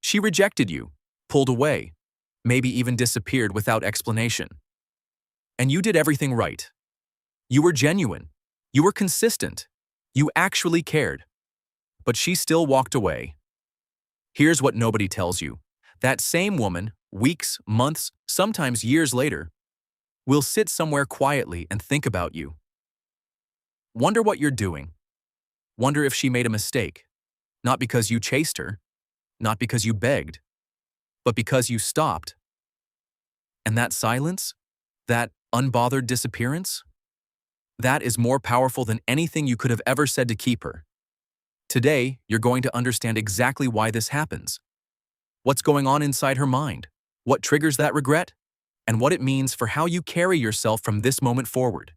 She rejected you, pulled away, maybe even disappeared without explanation. And you did everything right. You were genuine. You were consistent. You actually cared. But she still walked away. Here's what nobody tells you. That same woman, weeks, months, sometimes years later, will sit somewhere quietly and think about you. Wonder what you're doing. Wonder if she made a mistake. Not because you chased her, not because you begged, but because you stopped. And that silence, that unbothered disappearance, that is more powerful than anything you could have ever said to keep her. Today, you're going to understand exactly why this happens. What's going on inside her mind, what triggers that regret, and what it means for how you carry yourself from this moment forward.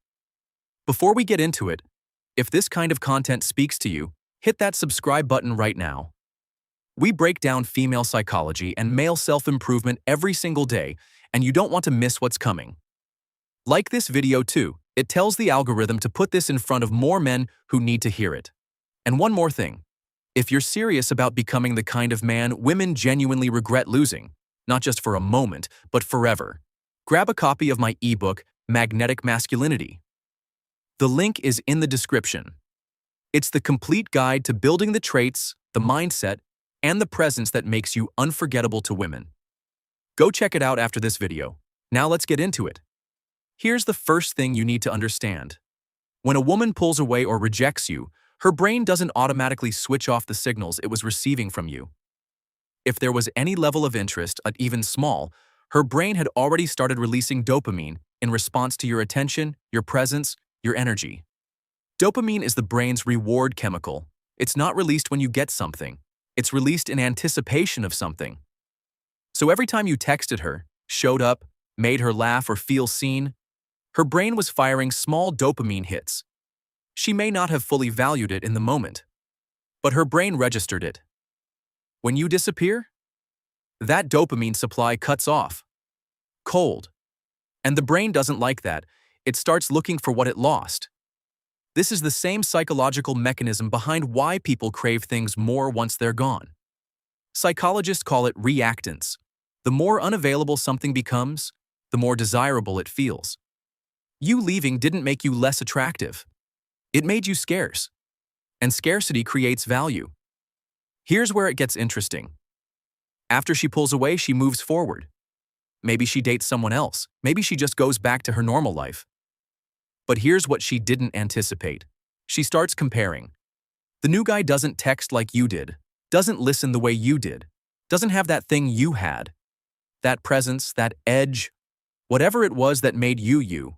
Before we get into it, if this kind of content speaks to you, hit that subscribe button right now. We break down female psychology and male self-improvement every single day, and you don't want to miss what's coming. Like this video too, it tells the algorithm to put this in front of more men who need to hear it. And one more thing, if you're serious about becoming the kind of man women genuinely regret losing, not just for a moment, but forever, grab a copy of my ebook, Magnetic Masculinity. The link is in the description. It's the complete guide to building the traits, the mindset, and the presence that makes you unforgettable to women. Go check it out after this video. Now let's get into it. Here's the first thing you need to understand. When a woman pulls away or rejects you, her brain doesn't automatically switch off the signals it was receiving from you. If there was any level of interest, even small, her brain had already started releasing dopamine in response to your attention, your presence, your energy. Dopamine is the brain's reward chemical. It's not released when you get something. It's released in anticipation of something. So every time you texted her, showed up, made her laugh or feel seen, her brain was firing small dopamine hits. She may not have fully valued it in the moment, but her brain registered it. When you disappear, that dopamine supply cuts off. Cold. And the brain doesn't like that. It starts looking for what it lost. This is the same psychological mechanism behind why people crave things more once they're gone. Psychologists call it reactance. The more unavailable something becomes, the more desirable it feels. You leaving didn't make you less attractive. It made you scarce. And scarcity creates value. Here's where it gets interesting. After she pulls away, she moves forward. Maybe she dates someone else. Maybe she just goes back to her normal life. But here's what she didn't anticipate. She starts comparing. The new guy doesn't text like you did, doesn't listen the way you did, doesn't have that thing you had, that presence, that edge, whatever it was that made you you.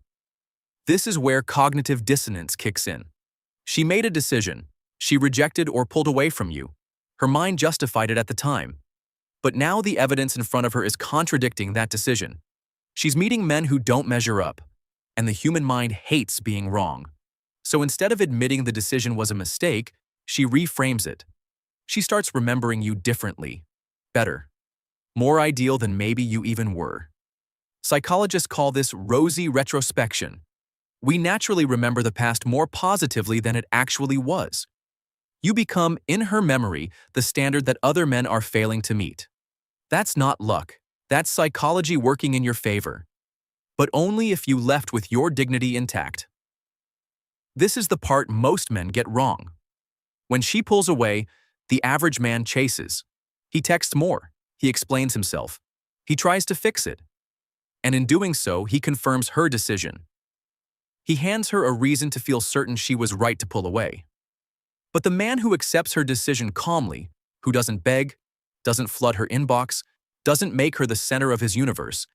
This is where cognitive dissonance kicks in. She made a decision. She rejected or pulled away from you. Her mind justified it at the time. But now the evidence in front of her is contradicting that decision. She's meeting men who don't measure up, and the human mind hates being wrong. So instead of admitting the decision was a mistake, she reframes it. She starts remembering you differently, better, more ideal than maybe you even were. Psychologists call this rosy retrospection. We naturally remember the past more positively than it actually was. You become, in her memory, the standard that other men are failing to meet. That's not luck. That's psychology working in your favor. But only if you left with your dignity intact. This is the part most men get wrong. When she pulls away, the average man chases. He texts more. He explains himself. He tries to fix it. And in doing so, he confirms her decision. He hands her a reason to feel certain she was right to pull away. But the man who accepts her decision calmly, who doesn't beg, doesn't flood her inbox, doesn't make her the center of his universe,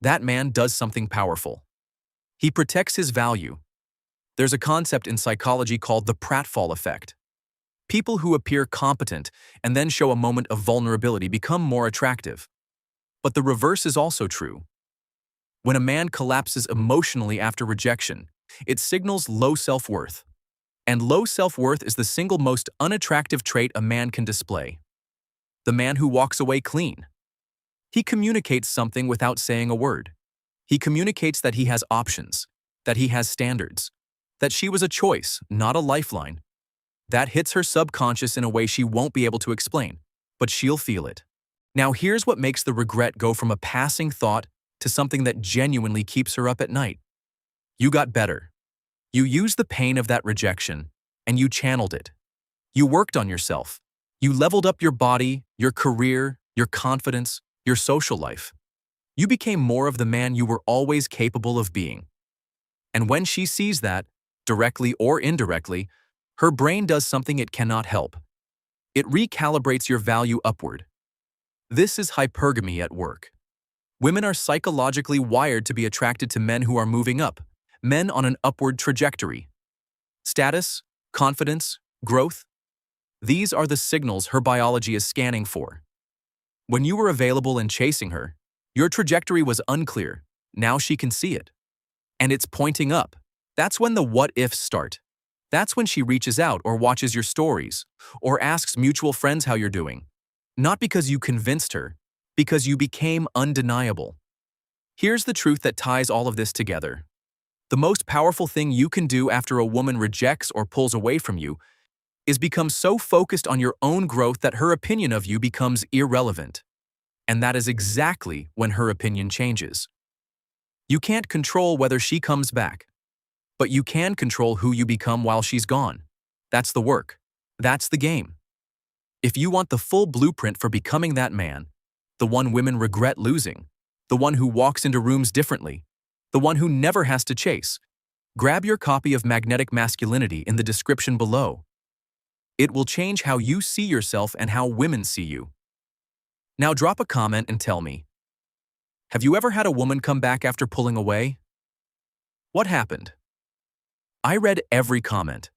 that man does something powerful. He protects his value. There's a concept in psychology called the pratfall effect. People who appear competent and then show a moment of vulnerability become more attractive. But the reverse is also true. When a man collapses emotionally after rejection, it signals low self-worth. And low self-worth is the single most unattractive trait a man can display. The man who walks away clean. He communicates something without saying a word. He communicates that he has options, that he has standards, that she was a choice, not a lifeline. That hits her subconscious in a way she won't be able to explain, but she'll feel it. Now here's what makes the regret go from a passing thought to something that genuinely keeps her up at night. You got better. You used the pain of that rejection, and you channeled it. You worked on yourself. You leveled up your body, your career, your confidence, your social life. You became more of the man you were always capable of being. And when she sees that, directly or indirectly, her brain does something it cannot help. It recalibrates your value upward. This is hypergamy at work. Women are psychologically wired to be attracted to men who are moving up, men on an upward trajectory. Status, confidence, growth. These are the signals her biology is scanning for. When you were available and chasing her, your trajectory was unclear. Now she can see it. And it's pointing up. That's when the what-ifs start. That's when she reaches out or watches your stories, or asks mutual friends how you're doing. Not because you convinced her, because you became undeniable. Here's the truth that ties all of this together. The most powerful thing you can do after a woman rejects or pulls away from you is become so focused on your own growth that her opinion of you becomes irrelevant. And that is exactly when her opinion changes. You can't control whether she comes back, but you can control who you become while she's gone. That's the work. That's the game. If you want the full blueprint for becoming that man, the one women regret losing, the one who walks into rooms differently, the one who never has to chase, grab your copy of Magnetic Masculinity in the description below. It will change how you see yourself and how women see you. Now drop a comment and tell me, have you ever had a woman come back after pulling away? What happened? I read every comment.